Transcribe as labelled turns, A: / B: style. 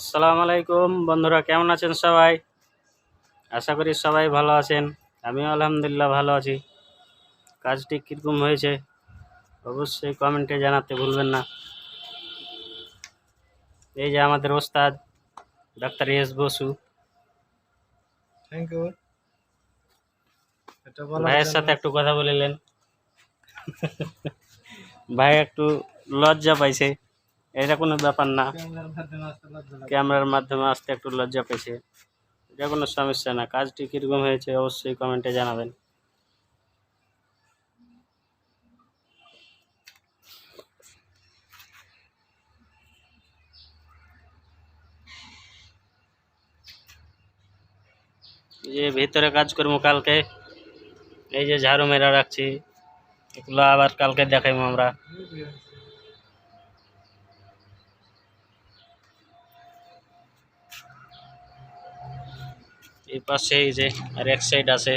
A: আসসালামু আলাইকুম বন্ধুরা, কেমন আছেন সবাই? আশা করি সবাই ভালো আছেন। আমিও আলহামদুলিল্লাহ ভালো আছি। কাজটি কীরকম হয়েছে অবশ্যই কমেন্টে জানাতে ভুলবেন না। এই যে আমাদের ওস্তাদ doctor S Basu
B: thank you. এটা বলার
A: ভাইয়ের
B: জন্য
A: সাথে একটু কথা বলিলেন। ভাই একটু লজ্জা পাইছে। এটা কোনো ব্যাপার না, ক্যামেরার মাধ্যমে আসতে একটু লজ্জা পেয়েছে। এটা কোনো সমস্যা না। কাজটি কীরকম হয়েছে অবশ্যই কমেন্টে জানাবেন। এই যে ভিতরে কাজ করবো কালকে, এই যে ঝাড়ু মেরা রাখছি, এগুলো আবার কালকে দেখাইবো আমরা। এই পাশে এই যে আর এক সাইড আছে।